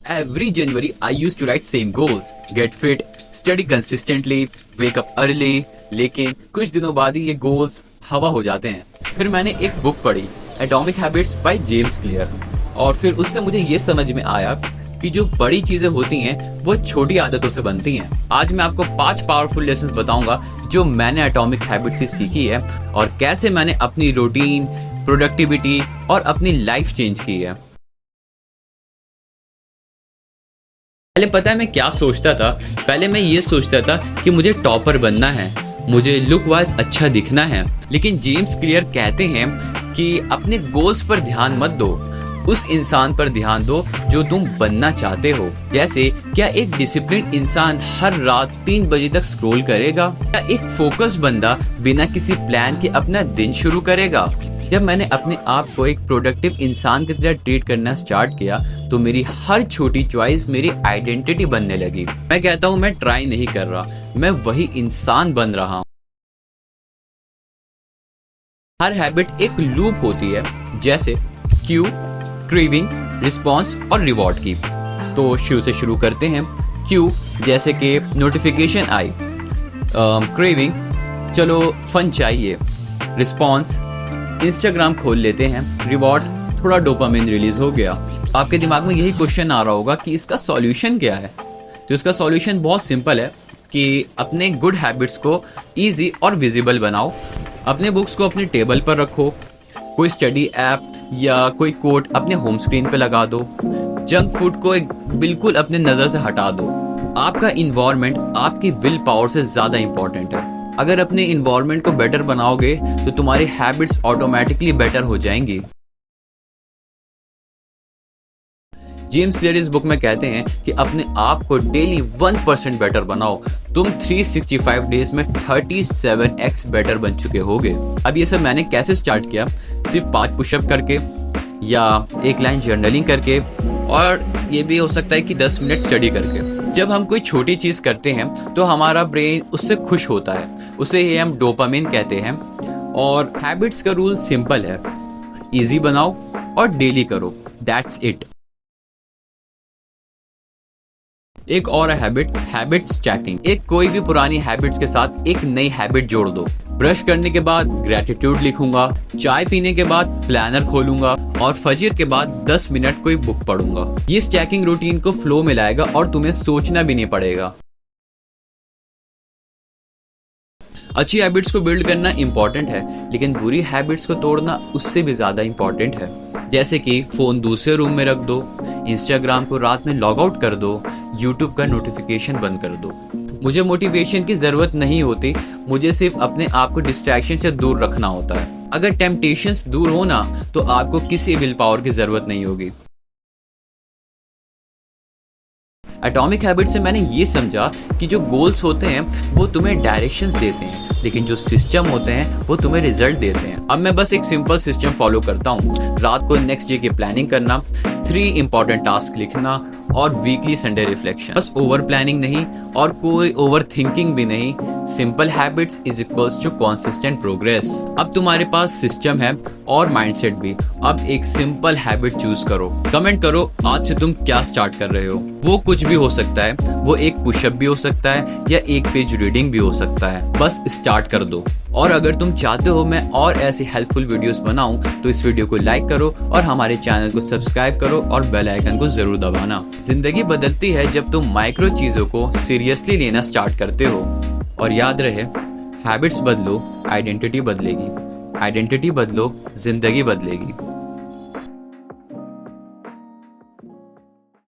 Every January, I used to write same goals: get fit, study consistently, wake up early. लेकिन कुछ दिनों बाद ही ये गोल्स हवा हो जाते हैं। फिर मैंने एक बुक पढ़ी, atomic habits by James clear, और फिर उससे मुझे ये समझ में आया कि जो बड़ी चीजें होती हैं वो छोटी आदतों से बनती हैं। आज मैं आपको 5 पावरफुल लेसन्स बताऊंगा जो मैंने एटॉमिक हैबिट से सीखी है और कैसे मैंने अपनी रूटीन, प्रोडक्टिविटी और अपनी लाइफ चेंज की है। पहले पता है मैं क्या सोचता था? पहले मैं ये सोचता था कि मुझे टॉपर बनना है, मुझे लुक वाइज अच्छा दिखना है। लेकिन जेम्स क्लियर कहते हैं कि अपने गोल्स पर ध्यान मत दो, उस इंसान पर ध्यान दो जो तुम बनना चाहते हो। जैसे क्या एक डिसिप्लिन इंसान हर रात 3 बजे तक स्क्रॉल करेगा, या एक फोकस बंदा बिना किसी प्लान के अपना दिन शुरू करेगा। जब मैंने अपने आप को एक प्रोडक्टिव इंसान की तरह ट्रीट करना स्टार्ट किया तो मेरी हर छोटी चॉइस मेरी आइडेंटिटी बनने लगी। मैं कहता हूँ मैं ट्राई नहीं कर रहा, मैं वही इंसान बन रहा हूँ। हर हैबिट एक लूप होती है, जैसे क्यू, क्रेविंग, रिस्पॉन्स और रिवॉर्ड की। तो शुरू से शुरू करते हैं। क्यू जैसे कि नोटिफिकेशन आई, क्रेविंग चलो फन चाहिए, रिस्पॉन्स इंस्टाग्राम खोल लेते हैं, रिवॉर्ड थोड़ा डोपामिन रिलीज हो गया। आपके दिमाग में यही क्वेश्चन आ रहा होगा कि इसका सॉल्यूशन क्या है। तो इसका सॉल्यूशन बहुत सिंपल है कि अपने गुड हैबिट्स को इजी और विजिबल बनाओ। अपने बुक्स को अपने टेबल पर रखो, कोई स्टडी ऐप या कोई कोट अपने होम स्क्रीन पे लगा दो, जंक फूड को बिल्कुल अपने नज़र से हटा दो। आपका इन्वायरमेंट आपकी विल पावर से ज़्यादा इंपॉर्टेंट है। अगर अपने इन्वायरमेंट को बेटर बनाओगे तो तुम्हारी हैबिट्स ऑटोमेटिकली बेटर हो जाएंगी। जेम्स क्लियर इस बुक में कहते हैं कि अपने आप को डेली 1% बेटर बनाओ। तुम 365 डेज में 37x बेटर बन चुके होगे। अब ये सब मैंने कैसे स्टार्ट किया? सिर्फ 5 पुशअप करके, या 1 लाइन जर्नलिंग करके, और ये भी हो सकता है कि 10 मिनट स्टडी करके। जब हम कोई छोटी चीज करते हैं तो हमारा ब्रेन उससे खुश होता है, उसे ही हम डोपामिन कहते हैं। और हैबिट्स का रूल सिंपल है, इजी बनाओ और डेली करो, दैट्स इट। एक और हैबिट स्टैकिंग। एक कोई भी पुरानी हैबिट्स के साथ एक नई हैबिट जोड़ दो। ब्रश करने के बाद ग्रेटिट्यूड लिखूंगा, चाय पीने के बाद प्लानर खोलूंगा, और फजर के बाद 10 मिनट कोई बुक पढ़ूंगा। ये स्टैकिंग रूटीन को फ्लो में लाएगा और तुम्हें सोचना भी नहीं पड़ेगा। अच्छी हैबिट्स को बिल्ड करना इंपॉर्टेंट है, लेकिन बुरी हैबिट्स को तोड़ना उससे भी ज्यादा इंपॉर्टेंट है। जैसे कि फोन दूसरे रूम में रख दो, इंस्टाग्राम को रात में लॉग आउट कर दो, यूट्यूब का नोटिफिकेशन बंद कर दो। मुझे मोटिवेशन की जरूरत नहीं होती, मुझे सिर्फ अपने आप को डिस्ट्रैक्शन से दूर रखना होता है। अगर टेम्पटेशंस दूर हो ना तो आपको किसी विल पावर की जरूरत नहीं होगी। एटॉमिक हैबिट से मैंने ये समझा कि जो गोल्स होते हैं वो तुम्हें डायरेक्शंस देते हैं, लेकिन जो सिस्टम होते हैं वो तुम्हें रिजल्ट देते हैं। अब मैं बस एक सिंपल सिस्टम फॉलो करता हूँ। रात को नेक्स्ट डे की प्लानिंग करना, 3 इंपॉर्टेंट टास्क लिखना, और वीकली संडे रिफ्लेक्शन। बस ओवर प्लानिंग नहीं और कोई ओवर थिंकिंग भी नहीं। Simple habits is equals to consistent progress. अब तुम्हारे पास सिस्टम है और माइंडसेट भी। अब एक सिंपल हैबिट चूज करो। कमेंट करो आज से तुम क्या स्टार्ट कर रहे हो। वो कुछ भी हो सकता है, वो एक पुशअप भी हो सकता है या 1 पेज रीडिंग भी हो सकता है। बस स्टार्ट कर दो। और अगर तुम चाहते हो मैं और ऐसी हेल्पफुल वीडियोस बनाऊं तो इस वीडियो को लाइक करो और हमारे चैनल को सब्सक्राइब करो और बेल आइकन को जरूर दबाना। जिंदगी बदलती है जब तुम माइक्रो चीजों को सीरियसली लेना स्टार्ट करते हो। और याद रहे, हैबिट्स बदलो, आइडेंटिटी बदलेगी। आइडेंटिटी बदलो, जिंदगी बदलेगी।